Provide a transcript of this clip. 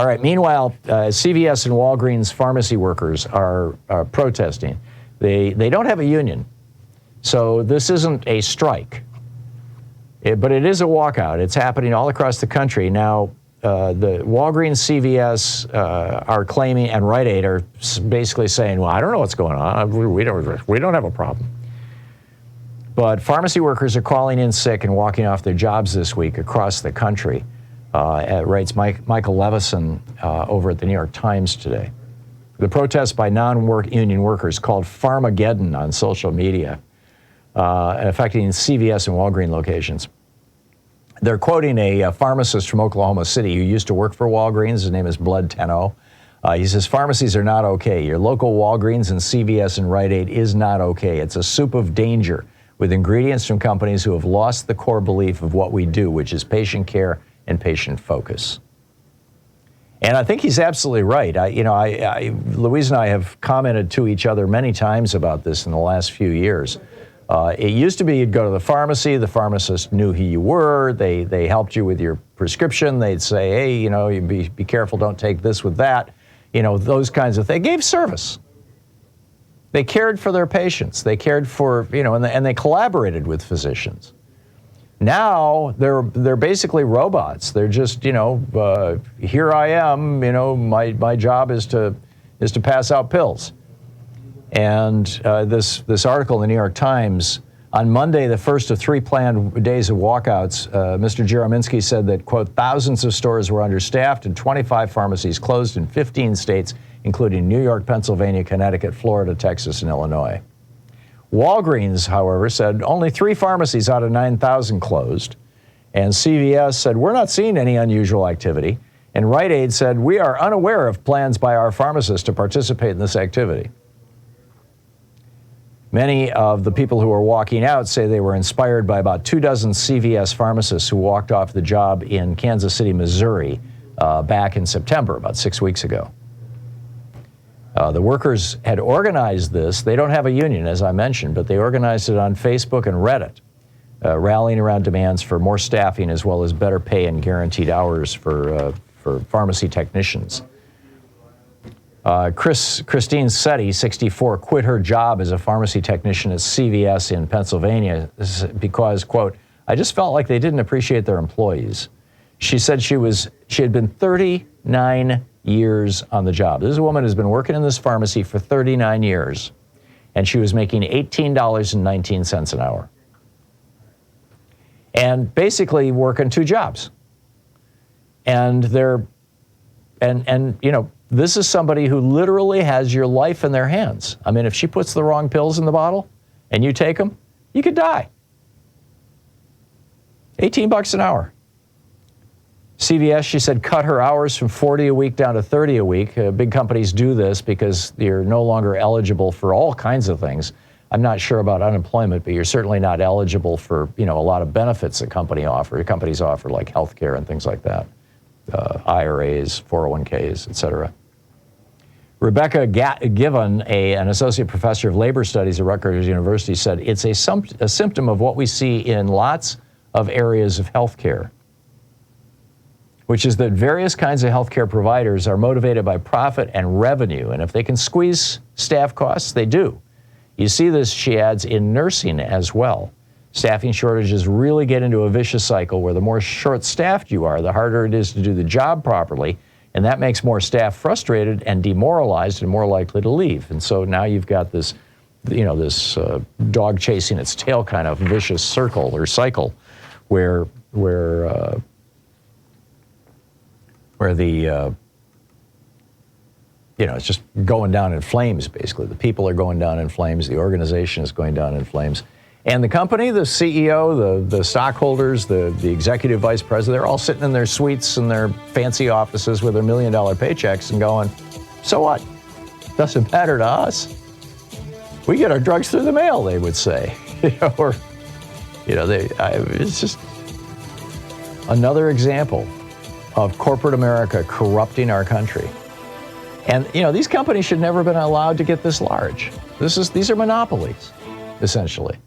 All right, meanwhile, CVS and Walgreens pharmacy workers are protesting. They don't have a union, so this isn't a strike. But it is a walkout. It's happening all across the country. Now, the Walgreens, CVS are claiming, and Rite Aid are basically saying, well, I don't know what's going on. We don't have a problem. But pharmacy workers are calling in sick and walking off their jobs this week across the country, writes Michael Levison over at the New York Times today. The protest by non-union workers called Pharmageddon on social media, affecting CVS and Walgreens locations. They're quoting a pharmacist from Oklahoma City who used to work for Walgreens. His name is Blood Tenno. He says, pharmacies are not okay. Your local Walgreens and CVS and Rite Aid is not okay. It's a soup of danger with ingredients from companies who have lost the core belief of what we do, which is patient care and patient focus. And I think he's absolutely right. Louise and I have commented to each other many times about this in the last few years. It used to be you'd go to the pharmacy, the pharmacist knew who you were, they helped you with your prescription, they'd say, hey, you be careful, don't take this with that, those kinds of things. They gave service. They cared for their patients. They cared for, and they collaborated with physicians. Now they're basically robots. They're just, here I am, my job is to pass out pills. And this article in the New York Times, on Monday, the first of 3 planned days of walkouts, Mr. Jerominski said that, quote, thousands of stores were understaffed and 25 pharmacies closed in 15 states, including New York, Pennsylvania, Connecticut, Florida, Texas, and Illinois. Walgreens, however, said only 3 pharmacies out of 9,000 closed. And CVS said, we're not seeing any unusual activity. And Rite Aid said, we are unaware of plans by our pharmacists to participate in this activity. Many of the people who are walking out say they were inspired by about 24 CVS pharmacists who walked off the job in Kansas City, Missouri, back in September, about 6 weeks ago. The workers had organized this. They don't have a union, as I mentioned, but they organized it on Facebook and Reddit, rallying around demands for more staffing as well as better pay and guaranteed hours for pharmacy technicians. Christine Setti, 64, quit her job as a pharmacy technician at CVS in Pennsylvania because, quote, I just felt like they didn't appreciate their employees. She said she had been 39 years on the job. This is a woman who's been working in this pharmacy for 39 years, and she was making $18.19 an hour. And basically working 2 jobs. And this is somebody who literally has your life in their hands. I mean, if she puts the wrong pills in the bottle and you take them, you could die. $18 an hour. CVS, she said, cut her hours from 40 a week down to 30 a week. Big companies do this because you're no longer eligible for all kinds of things. I'm not sure about unemployment, but you're certainly not eligible for, a lot of benefits that companies offer, like health care and things like that. IRAs, 401ks, et cetera. Rebecca Given, an associate professor of labor studies at Rutgers University, said it's a symptom of what we see in lots of areas of healthcare, which is that various kinds of healthcare providers are motivated by profit and revenue, and if they can squeeze staff costs, they do. You see this, she adds, in nursing as well. Staffing shortages really get into a vicious cycle where the more short-staffed you are, the harder it is to do the job properly, and that makes more staff frustrated and demoralized and more likely to leave. And so now you've got this, this dog chasing its tail kind of vicious circle or cycle where the it's just going down in flames, basically. The people are going down in flames. The organization is going down in flames. And the company, the CEO, the stockholders, the executive vice president, they're all sitting in their suites and their fancy offices with their $1 million paychecks and going, so what? Doesn't matter to us. We get our drugs through the mail, they would say. It's just another example of corporate America corrupting our country. And, these companies should never have been allowed to get this large. These are monopolies, essentially.